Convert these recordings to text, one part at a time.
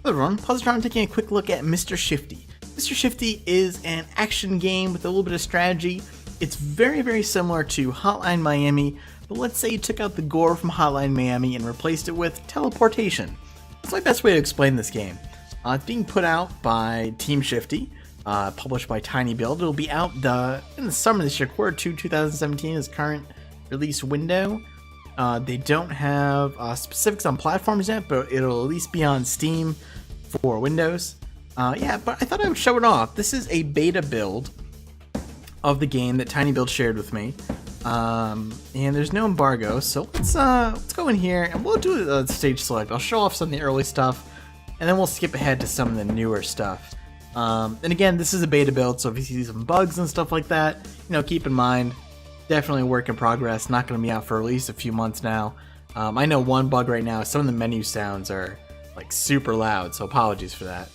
Hello everyone, Positron taking a quick look at Mr. Shifty. Mr. Shifty is an action game with a little bit of strategy. It's very similar to Hotline Miami, but let's say you took out the gore from Hotline Miami and replaced it with teleportation. That's my best way to explain this game. It's being put out by Team Shifty, published by tinyBuild. It'll be out in the summer this year. Q2 2017 is current release window. They don't have specifics on platforms yet, but it'll at least be on Steam for Windows. Yeah, but I thought I would show it off. This is a beta build of the game that tinyBuild shared with me. And there's no embargo, so let's go in here and we'll do a stage select. I'll show off some of the early stuff, and then we'll skip ahead to some of the newer stuff. And again, this is a beta build, so if you see some bugs and stuff like that, you know, keep in mind. Definitely a work in progress. Not going to be out for at least a few months now. I know one bug right now. Some of the menu sounds are like super loud, so apologies for that.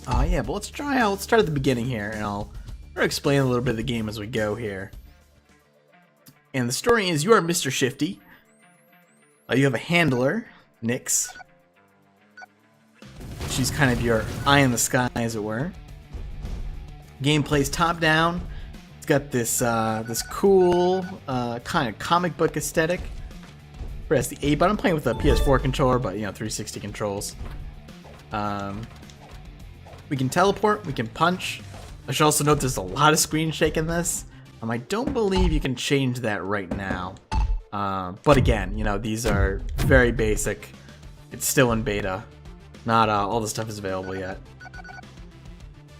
Yeah, but let's try out. Let's start at the beginning here, and I'll explain a little bit of the game as we go here. And the story is you are Mr. Shifty. You have a handler, Nyx. She's kind of your eye in the sky, as it were. Gameplay's top down. It's got this this cool kind of comic book aesthetic. Press the A button. I'm playing with a PS4 controller, but you know, 360 controls. We can teleport. We can punch. I should also note there's a lot of screen shake in this. I don't believe you can change that right now. But again, you know, these are very basic. It's still in beta. Not all the stuff is available yet.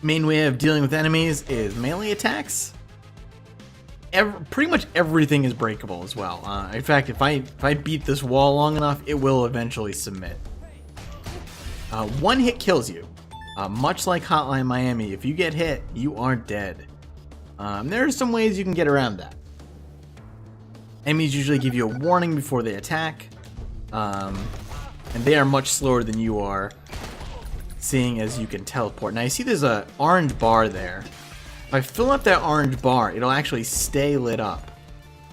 Main way of dealing with enemies is melee attacks. Pretty much everything is breakable as well. In fact, if I beat this wall long enough, it will eventually submit. One hit kills you. Much like Hotline Miami, if you get hit, you are dead. There are some ways you can get around that. Enemies usually give you a warning before they attack. And they are much slower than you are, seeing as you can teleport. Now you see there's an orange bar there. If I fill up that orange bar, it'll actually stay lit up.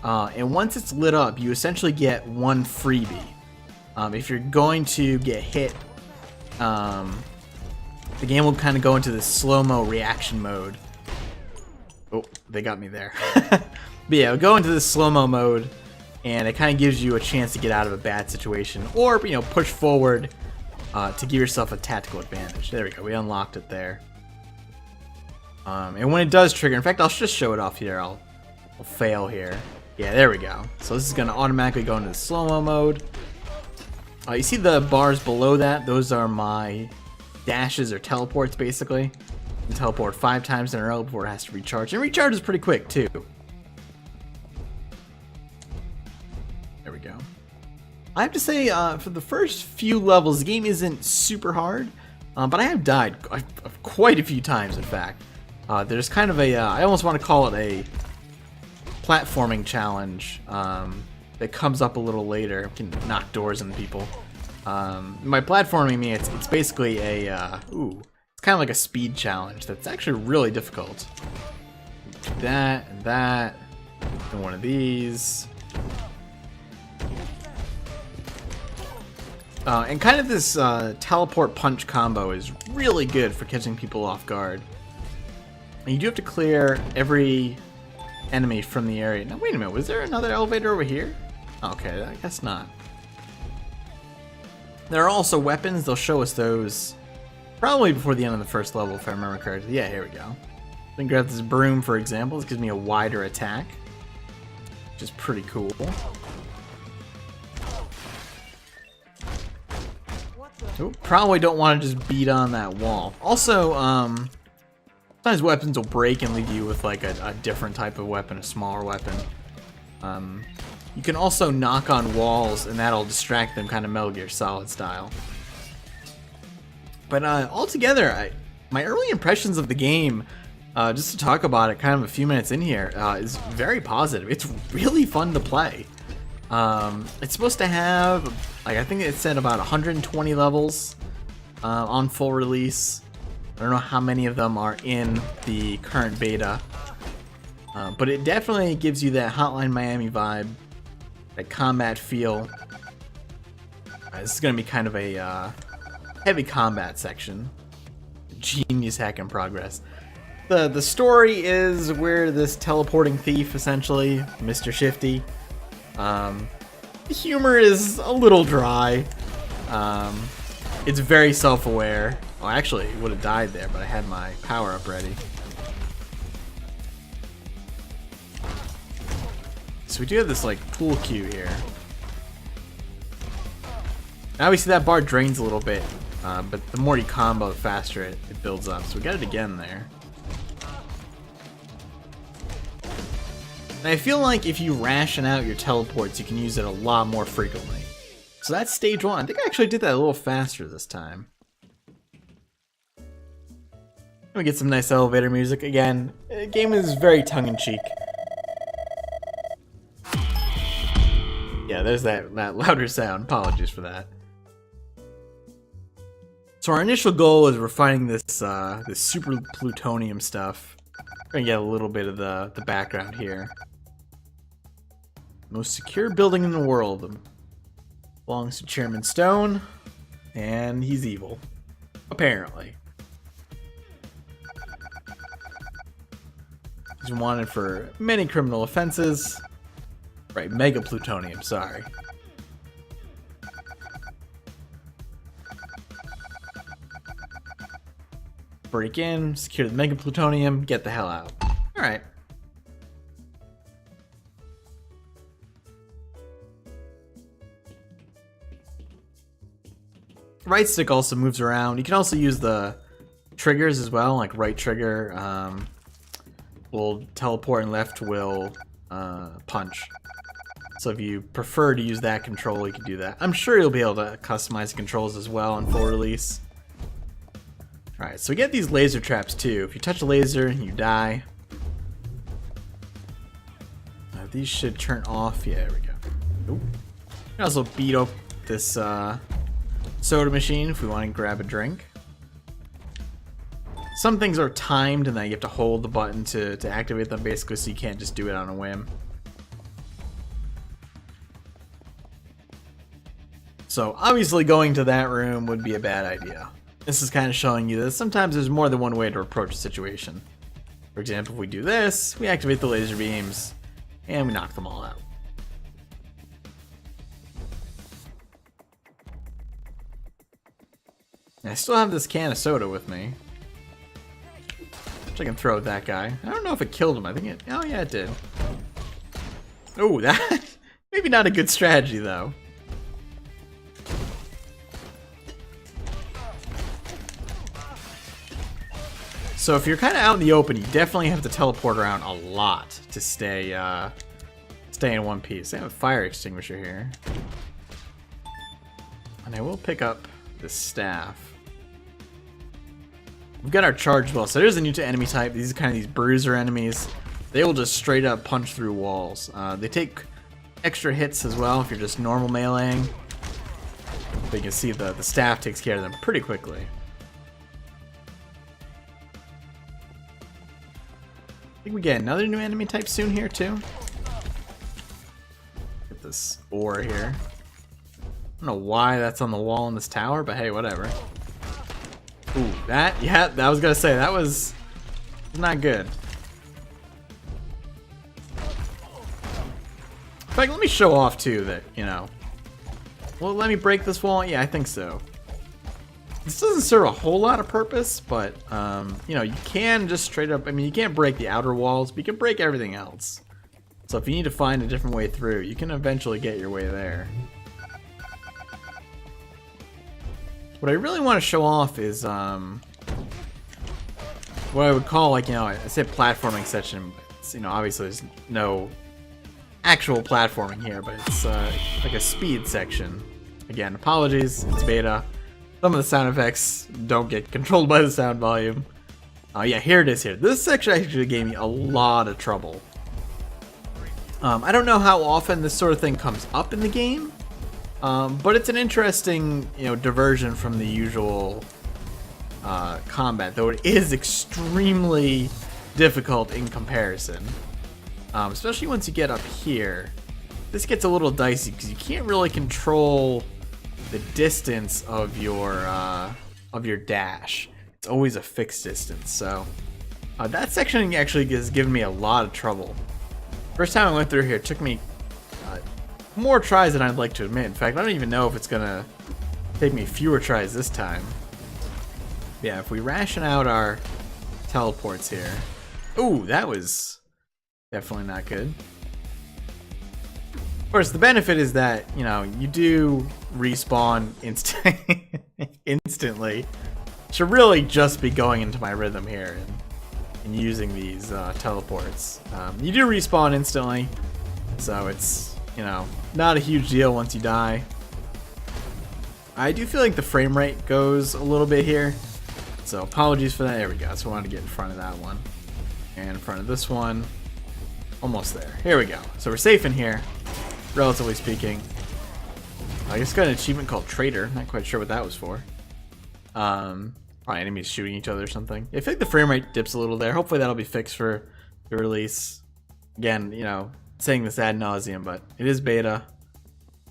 And once it's lit up, you essentially get one freebie. If you're going to get hit, the game will kind of go into this slow-mo reaction mode. Oh, they got me there. But yeah, it'll go into this slow-mo mode, and it kind of gives you a chance to get out of a bad situation, or, you know, push forward to give yourself a tactical advantage. There we go, we unlocked it there. And when it does trigger, in fact, I'll just show it off here. I'll fail here. Yeah, there we go. So this is going to automatically go into the slow-mo mode. You see the bars below that? Those are my dashes or teleports, basically. You can teleport 5 times in a row before it has to recharge. And recharge is pretty quick, too. There we go. I have to say, for the first few levels, the game isn't super hard. But I have died quite a few times, in fact. There's kind of a, I almost want to call it a platforming challenge that comes up a little later. You can knock doors on people. By platforming, I mean it's basically a, it's kind of like a speed challenge that's actually really difficult. Do that and that, and one of these. And kind of this teleport punch combo is really good for catching people off guard. And you do have to clear every enemy from the area. Now wait a minute, was there another elevator over here? Okay, I guess not. There are also weapons. They'll show us those probably before the end of the first level, if I remember correctly. Yeah, here we go. I can grab this broom, for example. This gives me a wider attack, which is pretty cool. Ooh, probably don't want to just beat on that wall. Also, sometimes weapons will break and leave you with like a different type of weapon, a smaller weapon. You can also knock on walls, and that'll distract them, kind of Metal Gear Solid style. But altogether, my early impressions of the game, just to talk about it kind of a few minutes in here, is very positive. It's really fun to play. It's supposed to have, like, I think it said about 120 levels on full release. I don't know how many of them are in the current beta. But it definitely gives you that Hotline Miami vibe, that combat feel. This is going to be kind of a heavy combat section. Genius hack in progress. The story is we're this teleporting thief, essentially, Mr. Shifty. The humor is a little dry. It's very self-aware. Oh, actually, it would have died there, but I had my power up ready. So we do have this like pool cue here. Now we see that bar drains a little bit, but the more you combo, the faster it builds up. So we got it again there. And I feel like if you ration out your teleports, you can use it a lot more frequently. So that's stage 1. I think I actually did that a little faster this time. We get some nice elevator music. Again, the game is very tongue-in-cheek. Yeah, there's that louder sound. Apologies for that. So our initial goal is refining this this super plutonium stuff. We're gonna get a little bit of the background here. Most secure building in the world. Belongs to Chairman Stone, and he's evil. Apparently. He's wanted for many criminal offenses. Right, mega plutonium, sorry. Break in, secure the mega plutonium, get the hell out. Alright. Right stick also moves around. You can also use the triggers as well, like right trigger will teleport and left will punch. So if you prefer to use that control, you can do that. I'm sure you'll be able to customize the controls as well on full release. Alright, so we get these laser traps too. If you touch a laser, you die. These should turn off. Yeah, there we go. Ooh. You can also beat up this soda machine if we want to grab a drink. Some things are timed and then you have to hold the button to activate them basically, so you can't just do it on a whim. So obviously going to that room would be a bad idea. This is kind of showing you that sometimes there's more than one way to approach a situation. For example, if we do this, we activate the laser beams and we knock them all out. And I still have this can of soda with me, which I can throw at that guy. I don't know if it killed him. I think it... Oh, yeah, it did. Oh, that... Maybe not a good strategy, though. So if you're kind of out in the open, you definitely have to teleport around a lot to stay in one piece. I have a fire extinguisher here. And I will pick up this staff. We've got our charge ball. So there's a new enemy type. These are kind of these bruiser enemies. They will just straight up punch through walls. They take extra hits as well if you're just normal meleeing. But you can see the staff takes care of them pretty quickly. I think we get another new enemy type soon here too. Get this ore here. I don't know why that's on the wall in this tower, but hey, whatever. Ooh, that, yeah, I was gonna say, that was not good. In fact, let me show off too that, you know, well, let me break this wall. Yeah, I think so. This doesn't serve a whole lot of purpose, but, you know, you can just straight up, I mean, you can't break the outer walls, but you can break everything else. So if you need to find a different way through, you can eventually get your way there. What I really want to show off is, what I would call, like, you know, I said platforming section, but it's, you know, obviously there's no actual platforming here, but it's, like a speed section. Again, apologies, it's beta. Some of the sound effects don't get controlled by the sound volume. Yeah, here it is here. This section actually gave me a lot of trouble. I don't know how often this sort of thing comes up in the game, but it's an interesting, you know, diversion from the usual combat, though it is extremely difficult in comparison. Especially once you get up here. This gets a little dicey because you can't really control the distance of your dash. It's always a fixed distance. So that section actually has given me a lot of trouble. First time I went through here, it took me more tries than I'd like to admit. In fact, I don't even know if it's gonna take me fewer tries this time. Yeah, if we ration out our teleports here. Ooh, that was definitely not good. Of course, the benefit is that, you know, you do respawn instantly. Should really just be going into my rhythm here and using these teleports. You do respawn instantly, so it's, you know, not a huge deal once you die. I do feel like the frame rate goes a little bit here, so apologies for that. There we go. So I wanted to get in front of that one and in front of this one. Almost there. Here we go. So we're safe in here, relatively speaking. I just got an achievement called Traitor. Not quite sure what that was for. Probably enemies shooting each other or something. I think the frame rate dips a little there. Hopefully that'll be fixed for the release. Again, you know, saying this ad nauseum, but it is beta.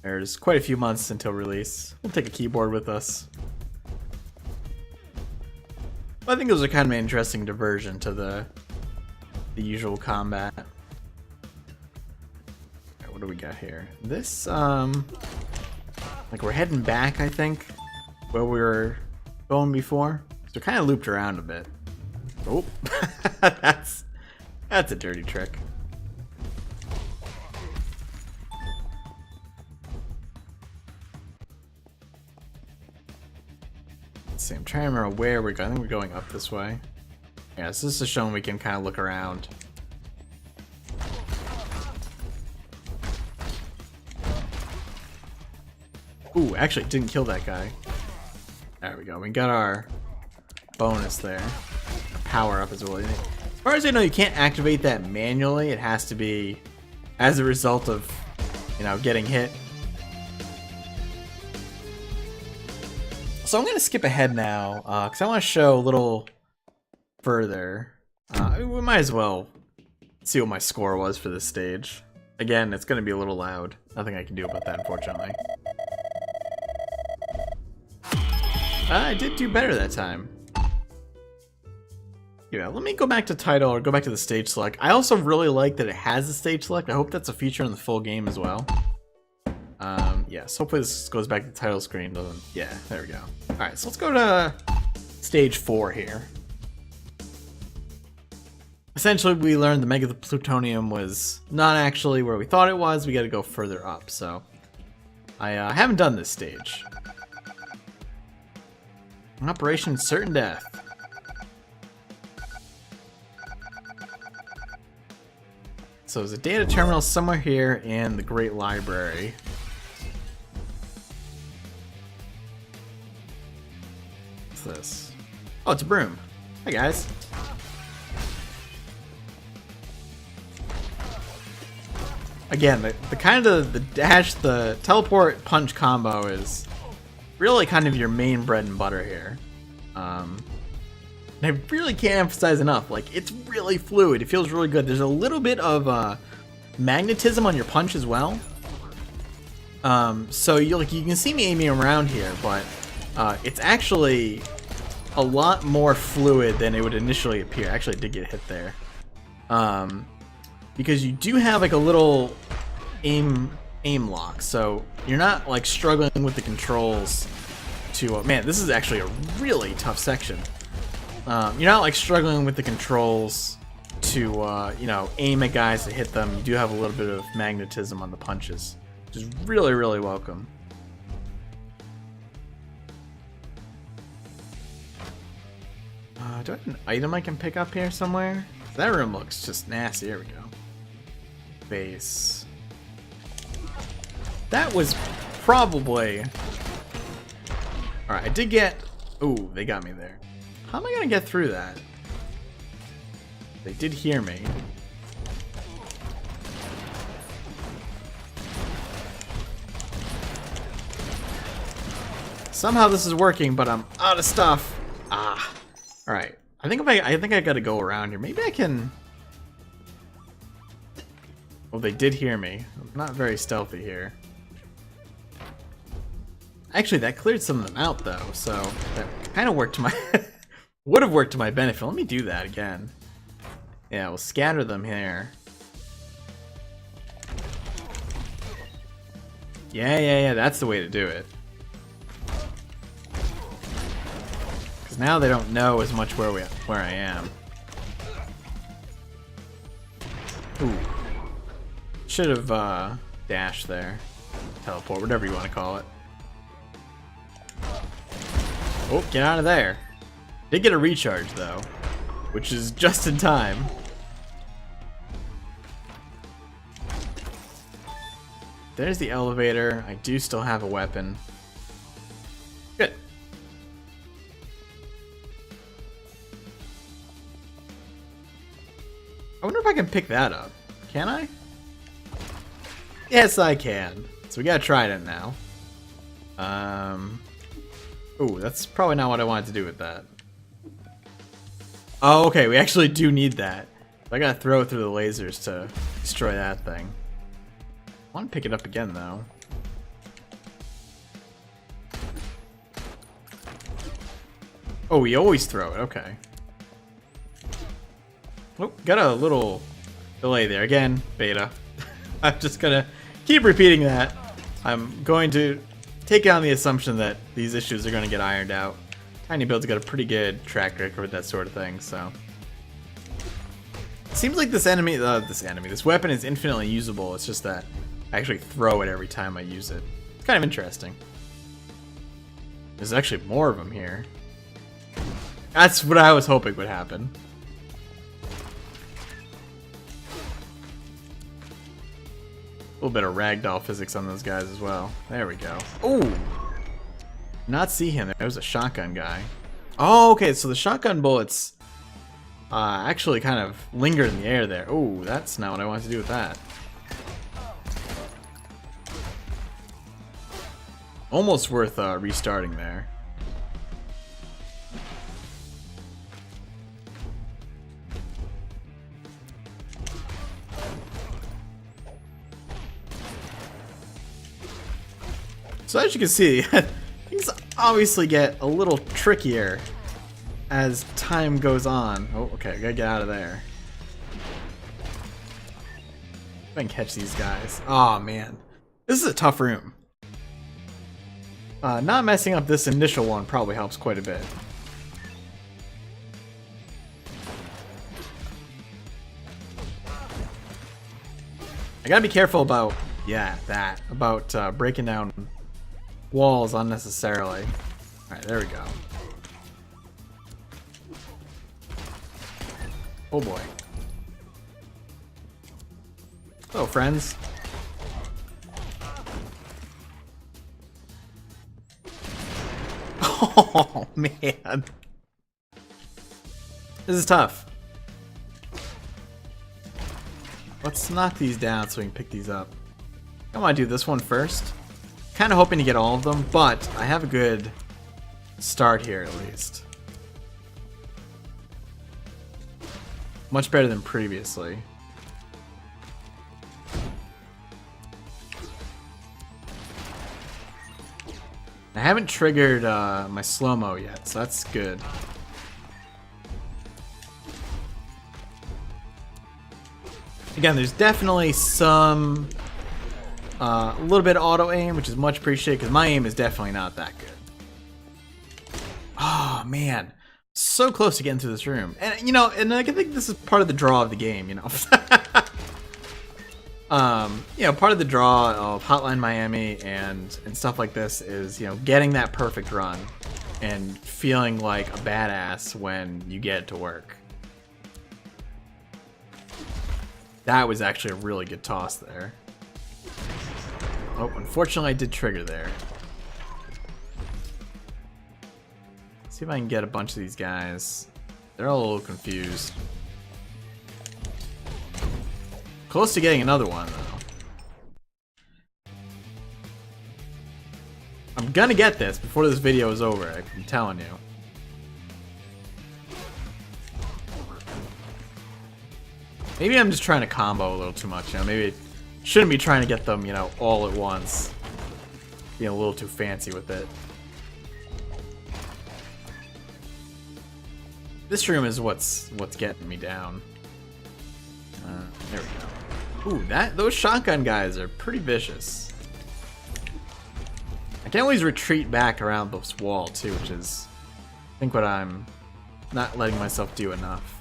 There's quite a few months until release. We'll take a keyboard with us. I think it was a kind of an interesting diversion to the usual combat. Right, what do we got here? This, like we're heading back, I think, where we were going before. So kind of looped around a bit. Oh, that's a dirty trick. Let's see, I'm trying to remember where we're going. I think we're going up this way. Yeah, so this is showing we can kind of look around. Ooh, actually didn't kill that guy. There we go. We got our bonus there. Power up as well. As far as I know, you can't activate that manually. It has to be as a result of, you know, getting hit. So I'm going to skip ahead now, because I want to show a little further. We might as well see what my score was for this stage. Again, it's going to be a little loud. Nothing I can do about that, unfortunately. I did do better that time. Yeah, let me go back to title, or go back to the stage select. I also really like that it has the stage select. I hope that's a feature in the full game as well. Yes, hopefully this goes back to the title screen. Doesn't? Yeah, there we go. Alright, so let's go to stage 4 here. Essentially, we learned the Mega Plutonium was not actually where we thought it was. We got to go further up, so I haven't done this stage. Operation Certain Death. So there's a data terminal somewhere here in the Great Library. What's this? Oh, it's a broom. Hi guys. Again, the kind of the dash, the teleport punch combo is really kind of your main bread and butter here. And I really can't emphasize enough, like, it's really fluid. It feels really good. There's a little bit of magnetism on your punch as well. So you can see me aiming around here, but it's actually a lot more fluid than it would initially appear. Actually, I did get hit there. Because you do have like a little aim lock, so you're not like struggling with the controls to man, this is actually a really tough section. You're not like struggling with the controls to you know, aim at guys to hit them. You do have a little bit of magnetism on the punches, which is really, really welcome. Do I have an item I can pick up here somewhere? That room looks just nasty. Here we go. Base. That was probably... Alright, I did get... Ooh, they got me there. How am I gonna get through that? They did hear me. Somehow this is working, but I'm out of stuff. Ah. Alright. I think I gotta go around here. Maybe I can... Well, they did hear me. I'm not very stealthy here. Actually, that cleared some of them out though, so that kind of worked to my would have worked to my benefit. Let me do that again. Yeah, we'll scatter them here. Yeah, that's the way to do it. Because now they don't know as much where I am. Ooh. Should have dashed there. Teleport, whatever you want to call it. Oh, get out of there. Did get a recharge though, which is just in time. There's the elevator. I do still have a weapon. Good. I wonder if I can pick that up. Can I? Yes, I can. So we gotta try it now. Ooh, that's probably not what I wanted to do with that. Oh, okay, we actually do need that. I gotta throw it through the lasers to destroy that thing. I want to pick it up again, though. Oh, we always throw it. Okay. Oh, got a little delay there. Again, beta. I'm just gonna keep repeating that. I'm going to take on the assumption that these issues are going to get ironed out. tinyBuild's got a pretty good track record with that sort of thing, so. It seems like this weapon is infinitely usable. It's just that I actually throw it every time I use it. It's kind of interesting. There's actually more of them here. That's what I was hoping would happen. A little bit of ragdoll physics on those guys as well. There we go. Ooh! Not see him. There was a shotgun guy. Oh, okay, so the shotgun bullets actually kind of linger in the air there. Ooh, that's not what I wanted to do with that. Almost worth restarting there. So as you can see, things obviously get a little trickier as time goes on. Oh, okay, gotta get out of there. If I can catch these guys. Oh man, this is a tough room. Not messing up this initial one probably helps quite a bit. I gotta be careful about, breaking down walls unnecessarily. Alright, there we go. Oh boy. Hello, friends. Oh, man. This is tough. Let's knock these down so we can pick these up. I want to do this one first. Kind of hoping to get all of them, but I have a good start here at least. Much better than previously. I haven't triggered my slow-mo yet, so that's good. Again, there's definitely some a little bit of auto aim, which is much appreciated because my aim is definitely not that good. Oh man, so close to getting through this room, and you know, and I think this is part of the draw of the game, you know. You know, part of the draw of Hotline Miami and stuff like this is, you know, getting that perfect run and feeling like a badass when you get it to work. That was actually a really good toss there. Oh, unfortunately I did trigger there. Let's see if I can get a bunch of these guys. They're all a little confused. Close to getting another one, though. I'm gonna get this before this video is over, I'm telling you. Maybe I'm just trying to combo a little too much, you know, maybe I shouldn't be trying to get them, you know, all at once. being a little too fancy with it. This room is what's getting me down. There we go. Ooh, those shotgun guys are pretty vicious. I can always retreat back around this wall too, which is, I think, what I'm not letting myself do enough.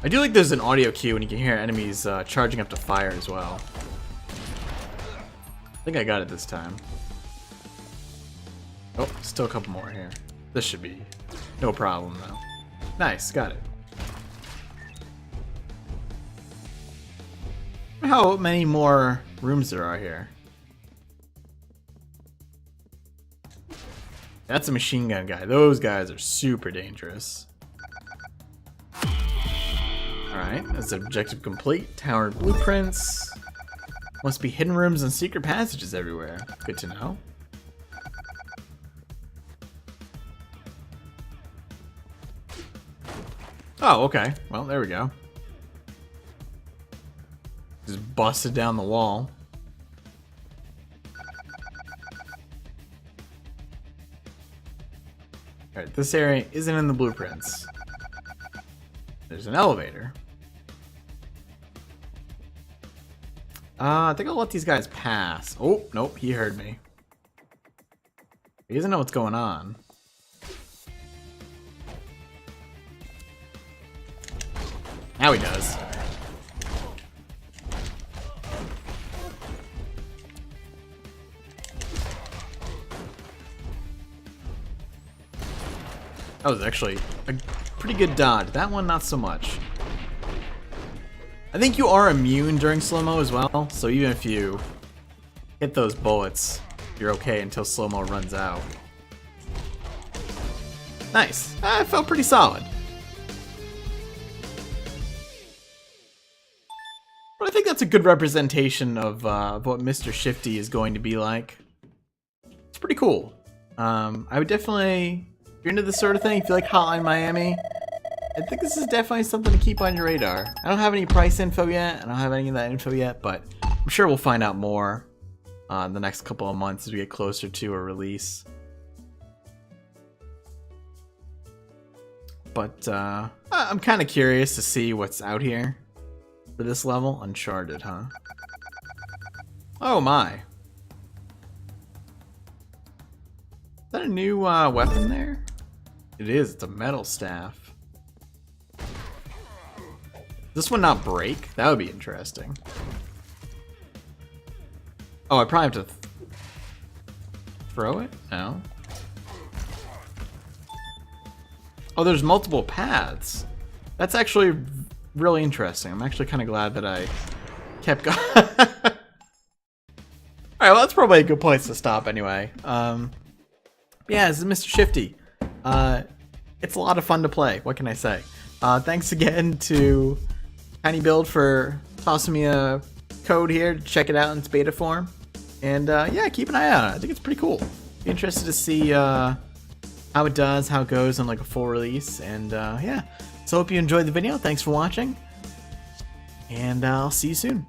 I do like there's an audio cue and you can hear enemies charging up to fire as well. I think I got it this time. Oh, still a couple more here. This should be no problem though. Nice, got it. How many more rooms there are here? That's a machine gun guy. Those guys are super dangerous. Alright, that's objective complete. Tower blueprints. Must be hidden rooms and secret passages everywhere. Good to know. Oh, okay. Well, there we go. Just busted down the wall. Alright, this area isn't in the blueprints. There's an elevator. I think I'll let these guys pass. Oh, nope, he heard me. He doesn't know what's going on. Now he does. That was actually a pretty good dodge. That one, not so much. I think you are immune during slow-mo as well, so even if you hit those bullets, you're okay until slow-mo runs out. Nice. It felt pretty solid. But I think that's a good representation of what Mr. Shifty is going to be like. It's pretty cool. I would definitely, if you're into this sort of thing, if you like Hotline Miami, I think this is definitely something to keep on your radar. I don't have any price info yet. I don't have any of that info yet, but I'm sure we'll find out more in the next couple of months as we get closer to a release. But I'm kind of curious to see what's out here for this level. Uncharted, huh? Oh my. Is that a new weapon there? It is. It's a metal staff. Does this one not break? That would be interesting. Oh, I probably have to throw it? No. Oh, there's multiple paths. That's actually really interesting. I'm actually kind of glad that I kept going. Alright, well, that's probably a good place to stop anyway. Yeah, this is Mr. Shifty. It's a lot of fun to play. What can I say? Thanks again to tinyBuild for tossing me a code here to check it out in its beta form. And yeah, keep an eye on it. I think it's pretty cool. Be interested to see how it does, how it goes on like a full release. And yeah, so hope you enjoyed the video. Thanks for watching. And I'll see you soon.